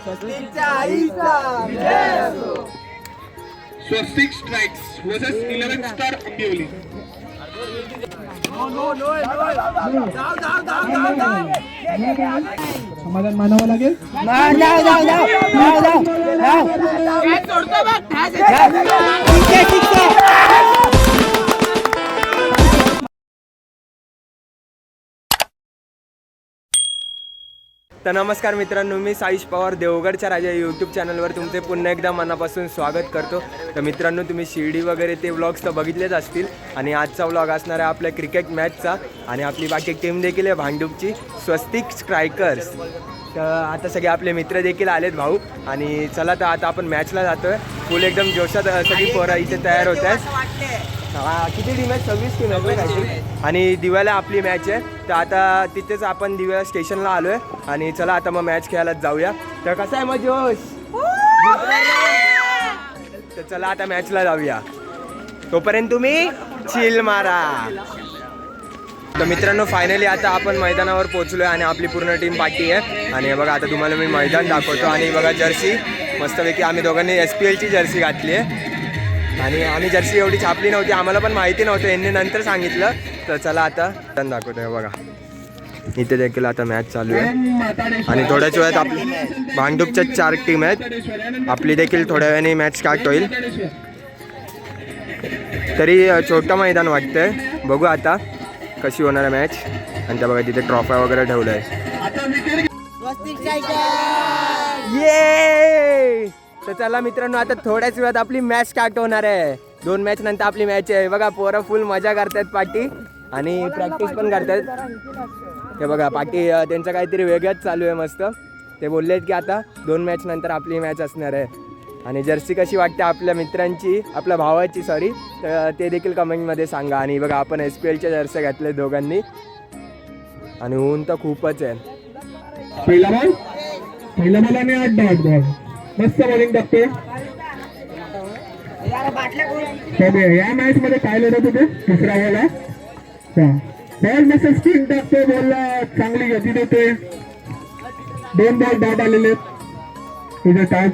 स्वस्तिक strikes versus 11 star Ambivli. समाधान मानावं लागेल. तर नमस्कार मित्रांनो, मी साईश पवार देवगडच्या राजा यूट्यूब चॅनलवर तुमचे पुन्हा एकदा मनापासून स्वागत करतो. तर मित्रांनो, तुम्ही शिर्डी वगैरे ते व्लॉग्स तर बघितलेच असतील आणि आजचा व्लॉग असणार आहे आपल्या क्रिकेट मॅचचा आणि आपली बाकी टीम देखील आहे भांडूपची स्वस्तिक स्ट्रायकर्स. तर आता सगळे आपले मित्र देखील आलेत भाऊ आणि चला तर आता आपण मॅचला जातो आहे. फुल एकदम जोशात सगळी पोरं इथे तयार होत आहेत. किती टीम आहेत? 26 टीम आहेत काहीतरी आणि दिव्याला आपली मॅच आहे. तर आता तिथेच आपण दिव्या स्टेशनला आलो आहे आणि चला आता मग मॅच खेळायला जाऊया. तर कसा आहे मग जोश? तर चला आता मॅचला जाऊया. तोपर्यंत तुम्ही चिल मारा. तर मित्रांनो, फायनली आता आपण मैदानावर पोहोचलो आहे आणि आपली पूर्ण टीम पार्टी आहे. आणि बघा आता तुम्हाला मी मैदान दाखवतो आणि बघा जर्सी मस्तपैकी आम्ही दोघांनी SPLची जर्सी घातली आहे आणि आम्ही जर्सी एवढी छापली नव्हती, आम्हाला पण माहिती नव्हतं, यांनी नंतर सांगितलं. तर चला आता मैदान दाखवतोय. बघा इथे देखील आता मॅच चालू आहे आणि थोड्याच वेळात आपली भांडूपच्या 4 टीम आहेत. आपली देखील थोड्या वेळाने मॅच स्टार्ट होईल. तरी छोटं मैदान वाटतंय, बघू आता कशी होणार आहे मॅच. आणि त्या बघा तिथे ट्रॉफी वगैरे ठेवलं आहे. ये तर चला मित्रांनो, आता थोड्याच वेळात आपली मॅच स्टार्ट होणार आहे. 2 मॅच नंतर आपली मॅच आहे. बघा पोरं फुल मजा करतात पार्टी आणि प्रॅक्टिस पण करतात. हे बघा पार्टी त्यांचं काहीतरी वेगळंच चालू आहे मस्त. ते बोलले की आता 2 मॅच नंतर आपली मॅच असणार आहे. आणि जर्सी कशी वाटते आपल्या मित्रांची, आपल्या भावाची सॉरी, तर ते देखील कमेंटमध्ये सांगा. आणि बघा आपण SPLच्या जर्सी घातले दोघांनी आणि ऊन तर खूपच आहे. पहिला बॉल आणि 8 बॉल मस्त बॉलिंग टाकते. या मॅच मध्ये काय लढत होते? दुसरा बॉल मस्त स्पिन टाकते, बॉलला चांगली गती देते. 2 बॉल बॅट आलेले तुझे टच.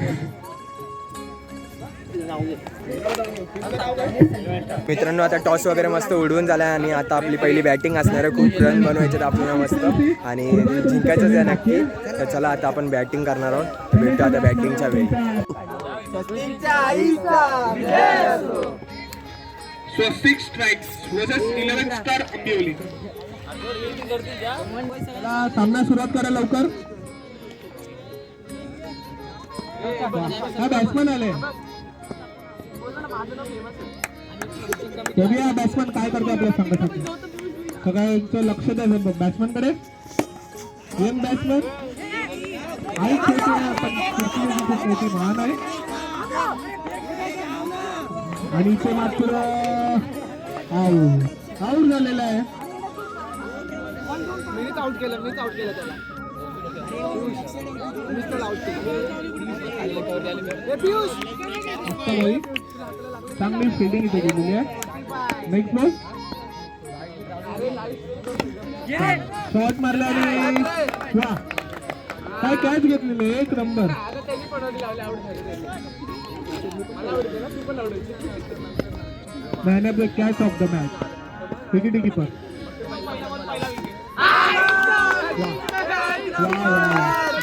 मित्रांनो, आता टॉस वगैरे मस्त उडवून झाला आहे आणि आता आपली पहिली बॅटिंग असणार आहे. खूप रन बनवायचे आपल्याला मस्त आणि जिंकायचंच आहे नक्की. तर चला आता आपण बॅटिंग करणार आहोत. भेटतो आता बॅटिंगच्या वेळी. स्वस्तिक स्ट्राइक्स वर्सेस 11 स्टार अंबिवली. सामना सुरुवात करा लवकर. बॅट्समन आले. बघूया बॅट्समन काय करतो आपल्या संघासाठी. सगळ्यांचं लक्ष द्यायचं बॅट्समन कडे. यंग बॅट्समन आई छोटी महान आहे आणि इथे मात्र आऊट झालेला आहे. मीच आउट केलं त्याला. चांगली फिल्डिंग इथे केलेली आहे. नेक्स्ट बॉल शॉट मारला आणि वा काय कॅच घेतलेली. 1 number. Man of the catch of the match wicket keeper.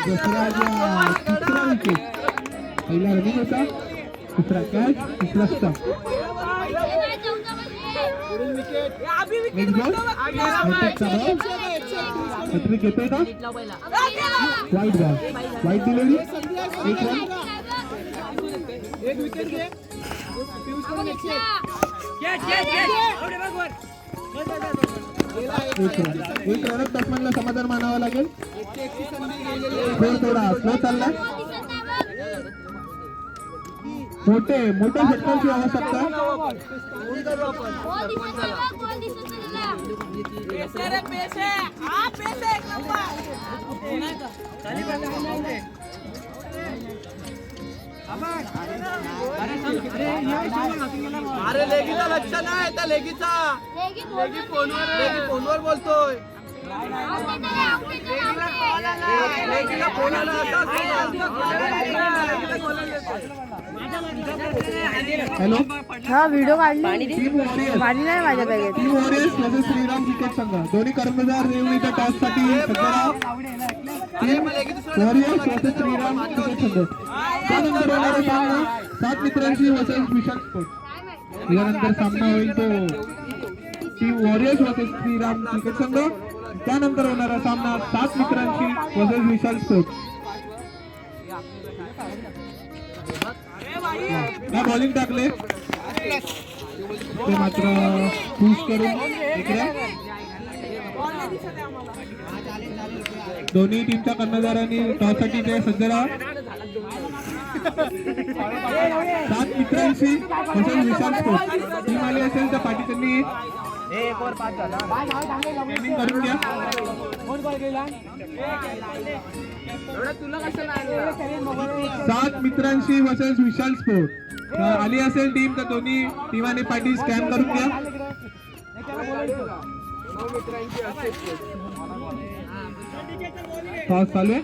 तिसरा विकेट. पहिला रनिंग होता, दुसरा कॅच, तिसरा स्टंप. हॅट्रिक येतोय का? वाईट बॉल, वाईट दिलेली. 1 रन. एक रनच बॅट्समॅनला समाधान मानावं लागेल. थोडा स्लो चाललाय. मोठे षटकांची आवश्यकता. अरे लेगीचा लक्ष नाही त्या लेगीचा. लेगी फोनवर बोलतोय. लेगीला फोन आला. हॅलो हा व्हिडिओ काढली टीम वॉरियर्स पाणी नाही माझ्या बॅगेत. Team warriors versus Shriram cricket संघ. दोन्ही कर्मचार रेवणीच्या टॉससाठी सज्जराव. Team warriors versus Shriram cricket संघ. त्यानंतर होणारा सामना 7 मित्रांशी वर्सेस विशाल स्पोर्ट्स. यानंतर सामना होईल तो team warriors versus Shriram cricket संघ. त्यानंतर होणारा सामना 7 मित्रांशी वर्सेस विशाल स्पोर्ट्स. बॉलिंग टाकले ते मात्र पुश करून इकडे दोन्ही टीमच्या कर्णधारांनी टॉससाठी ते सज्ज राहा. 7 मित्रांशी वर्सेस विशाल स्पोर्ट्स. टीम आली असेल तर पाठी त्यांनी करून घ्या. 7 मित्रांशी वर्सेस विशाल स्पोर्ट आली असेल टीम तर दोन्ही टीमाने पाठी स्कॅन करून घ्या. टॉस चालू आहे.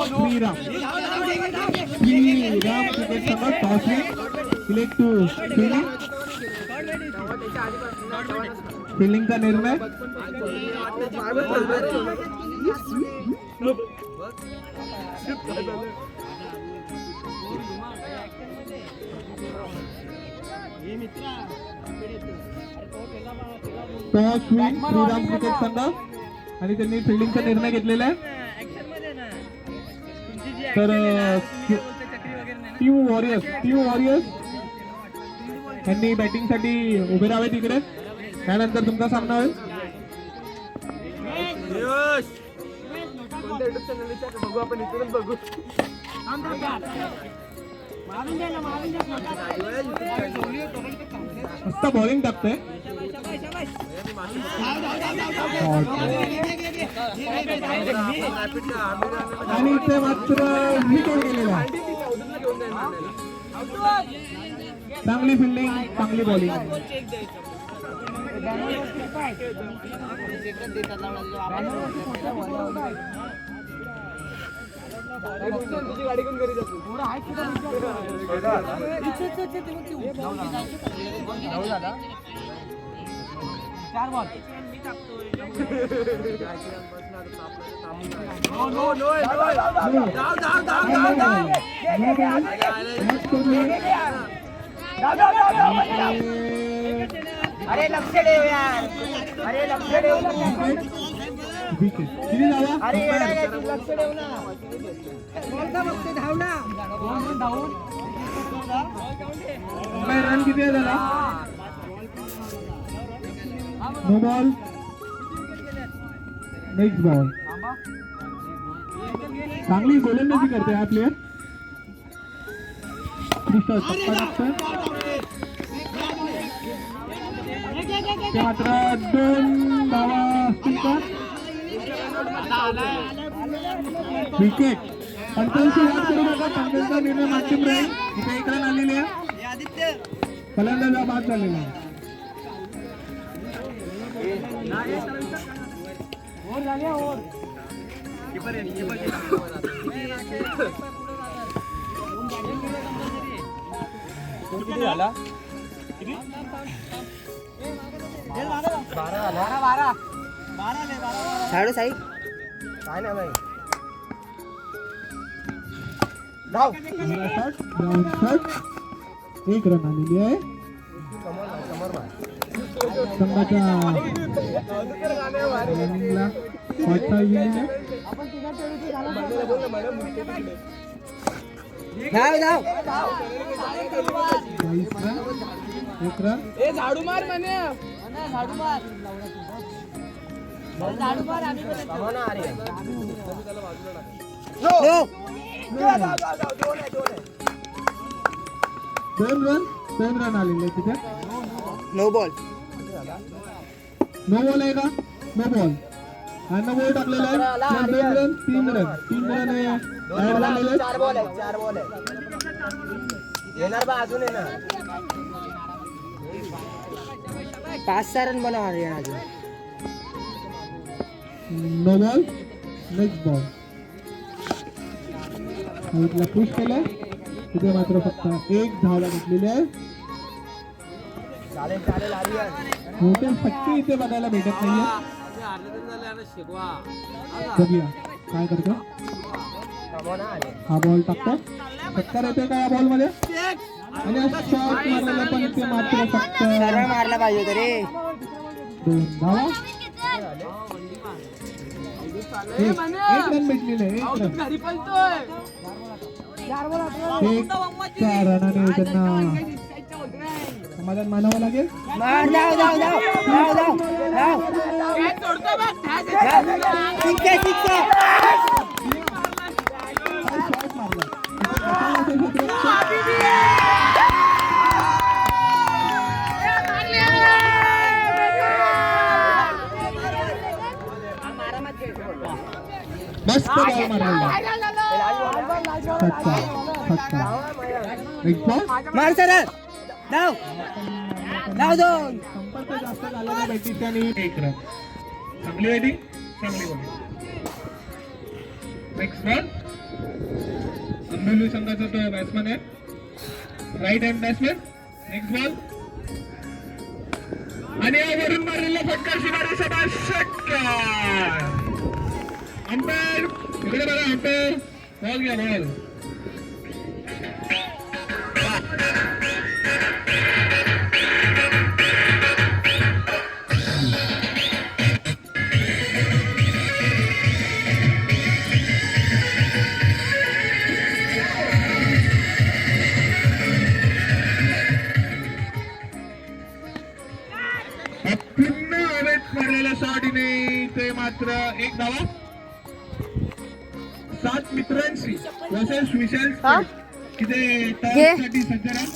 श्रीराम क्रिकेट संघ टॉस सिलेक्ट टू फिल्डिंगचा निर्णय. टॉस श्रीराम क्रिकेट संघ आणि त्यांनी फिल्डिंगचा निर्णय घेतलेला आहे. तर टीम वॉरियर्स यांनी बॅटिंगसाठी उभे राहावे तिकडे. त्यानंतर तुमचा सामना होईल. बघू आपण इथूनच बघू. मस्त बॉलिंग टाकतोय. आणि इथे मात्र विकेट गेलेला आहे. चांगली फिल्डिंग, चांगली बॉलिंग. गाडी कोण घरी जातो. अरे लक्ष देव यार. अरे लक्ष देव विकेट किती झाला? अरे लक्ष देव ना. धाव ना. रन किती झाला? No ball. Next ball. चांगली गोलंदाजी करते हा प्लेयर. ते मात्र 2 धावा असतील का? विकेट. पंचांची वाद करू नका. पंचांचा निर्णय माध्यम राहील. इथे 1 रन आलेली आहे. फलंदाज बाद झालेला आहे. साडू साई काय नाही भाई. एक रन आलेली आहे. संघाच्या रनिंगला वाटता येईल. झाडू मार म्हणे. झाडू मार. झाडू मार. आम्ही 2 रन आलेले तिथे. No ball. नो बॉल आहे का? No ball. आणि बॉल टाकलेला आहे. 2 रन 3 रन 3 रन ऍड झालेले आहेत. 4 बॉल आहे 4 बॉल आहे. येणार बा अजून येणार. 5-6 रन बनवा येणार अजून. No ball. Next ball. इथला पुश केलाय. तिथे मात्र फक्त 1 धावला घेतलेली आहे. चालेल चालेल आर्यन. मोठे फटके इथे बघायला भेटत नाहीये. बघूया काय करतो. हा बॉल टाकतो. फटकार येतोय का या बॉल मध्ये? आणि शॉट मारलेला पण इथे मात्र फक्त मारला पाहिजे तरी. 2 धावा. 1 रन भेटलेले आहे. 1 रन. 4 रनाने त्यांना समाधान मानावं लागेल. शॉट मस्त बॉल मारलेला. मार सर धाव धाव दोन. संपर्क जास्त झालेला बॅटिंगचा आणि 1 रन. चांगली बॅटिंग चांगली बॉलिंग. Next ball. अंबोली संघाचा तो बॅट्समन आहे. Right hand batsman. Next ball. आणि यावरून मारलेला फटका शिवारी शाबास षटकार. अंपायर इकडे बघा. अंपायर बॉल घ्या बॉल. पुन्हा हवेत मारलेल्या शॉटीने ते मात्र 1 धावा. 7 मित्रांशी वर्सेस विशाल तिथे टॉससाठी सज्ज राहा.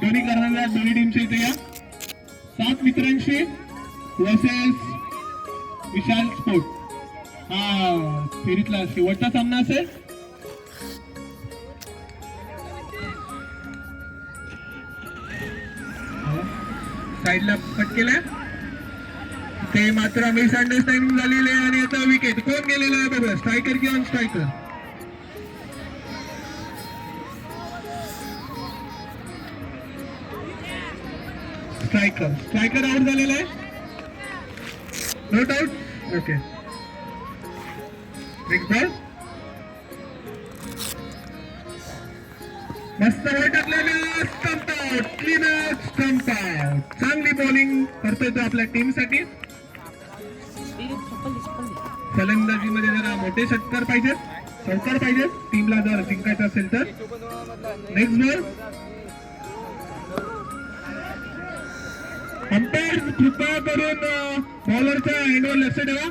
दोन्ही करणाऱ्या दोन्ही टीमच्या इथे या. 7 मित्रांशी वर्सेस विशाल स्पोर्ट. हा फेरीतला शेवटचा सामना असेल. साईडला पट केलाय. ते मात्र मिसअंडरस्टँडिंग झालेले आहे. आणि आता विकेट कोण गेलेला आहे बघा. स्ट्रायकर किंवा स्ट्रायकर. स्ट्रायकर आउट झालेला आहे. Not out. Okay. Next ball. मस्त बॉल टाकलेला. Stump out. Clean out. Stump out. चांगली बॉलिंग करतोय तो आपल्या टीमसाठी. फलंदाजीमध्ये जरा मोठे षटकार पाहिजेत. चौकार पाहिजेत टीमला जर जिंकायचं असेल तर. Next ball. अंपायर कृपया करून बॉलरच्या हँडवर लक्ष ठेवा.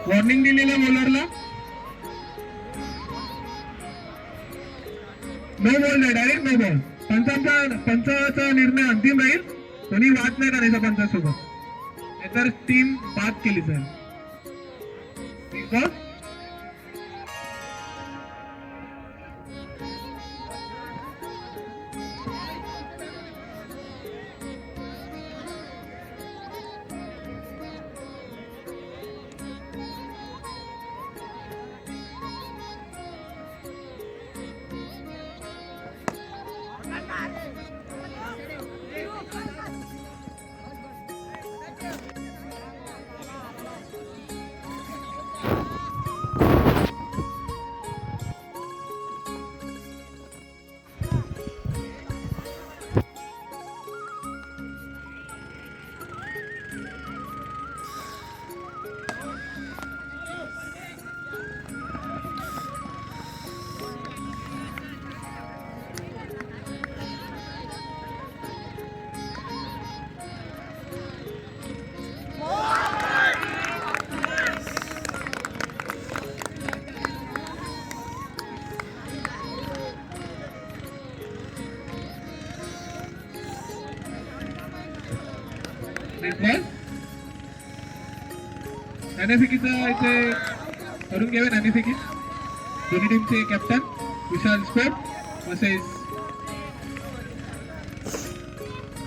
वॉर्निंग दिलेल्या बॉलरला. नो बॉल नाही. Direct no ball. पंचाचा निर्णय अंतिम राहील. कोणी वाद नाही करायचा पंचासोबत. नाहीतर टीम बाद केली जाईल. ठीक आहे. नाणेफेकीचं इथे करून घ्यावे. नाणेफेकी दोन्ही टीमचे कॅप्टन विशाल स्पोर्ट तसेच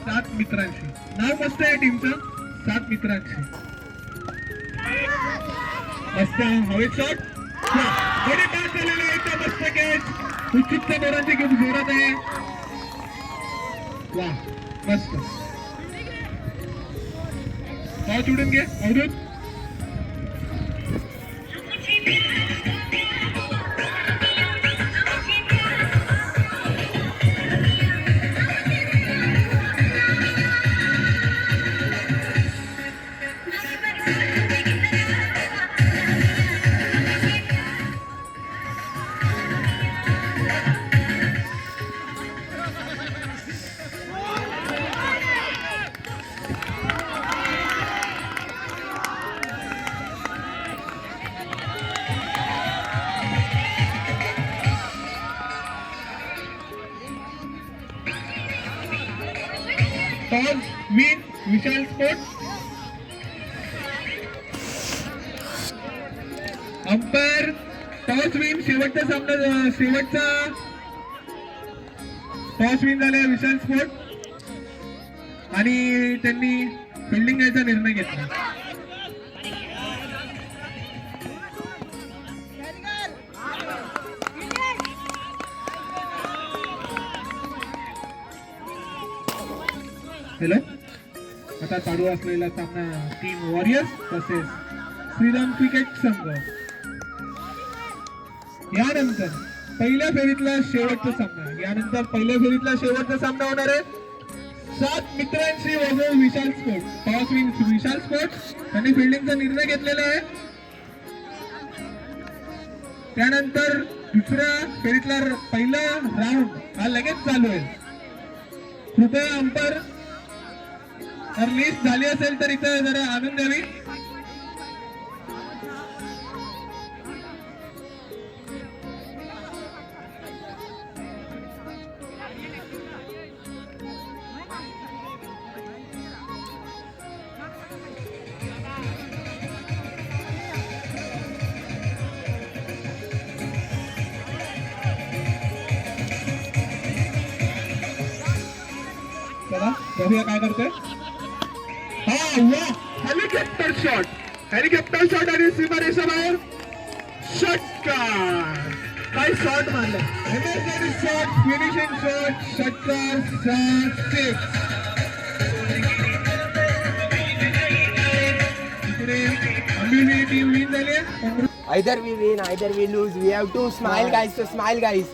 7 मित्रांशी. नाव मस्त आहे टीमचं, 7 मित्रांशी. मस्त हवेत शॉट बरे पास झालेला आहे. एकदम मस्त कॅच. उच्चित दोरांची खूप जोरात आहे. वा मस्त. टॉस उडून घे अवधूत. टॉस विन विशाल स्पोर्ट. Umpire toss win. शेवटचा सामना शेवटचा टॉस विन झाला विशाल स्पोर्ट आणि त्यांनी फिल्डिंग घ्यायचा निर्णय घेतला. हॅलो. आता चालू असलेला सामना टीम वॉरियर्स तसेच श्रीराम क्रिकेट संघ. यानंतर पहिल्या फेरीतला शेवटचा सामना. यानंतर पहिल्या फेरीतला शेवटचा सामना होणार आहे 7 मित्रांशी वर्सेस विशाल स्पोर्ट. टॉस विन विशाल स्पोर्ट. त्यांनी फिल्डिंगचा निर्णय घेतलेला आहे. त्यानंतर दुसऱ्या फेरीतला पहिला राऊंड हा लगेच चालू आहे. कृपया अंपायर जर लिस्ट झाली असेल तर इथं जरा आणून द्यावी. चला बघूया काय करतोय. हा वा हेलिकॉप्टर शॉट. हेलिकॉप्टर शॉट आणि सीमारेषाबाहेर षटकार. काय शॉट मारला. Emergency shot. Finishing shot. षटकार. 6 इकडे आम्ही टीम विन झाली आहे. either we win either we lose we have to smile guys, so smile guys.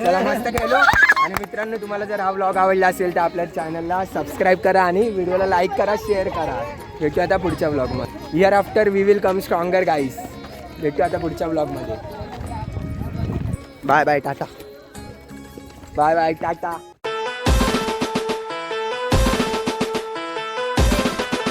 चला मस्त खेळलो. आणि मित्रांनो तुम्हाला जर हा व्लॉग आवडला असेल तर आपल्या चॅनलला सबस्क्राईब करा आणि व्हिडिओला लाईक करा, शेअर करा. भेटू आता पुढच्या व्लॉगमध्ये. Here after we will come stronger guys. भेटू आता पुढच्या व्लॉगमध्ये. बाय बाय टाटा. Bye bye Tata.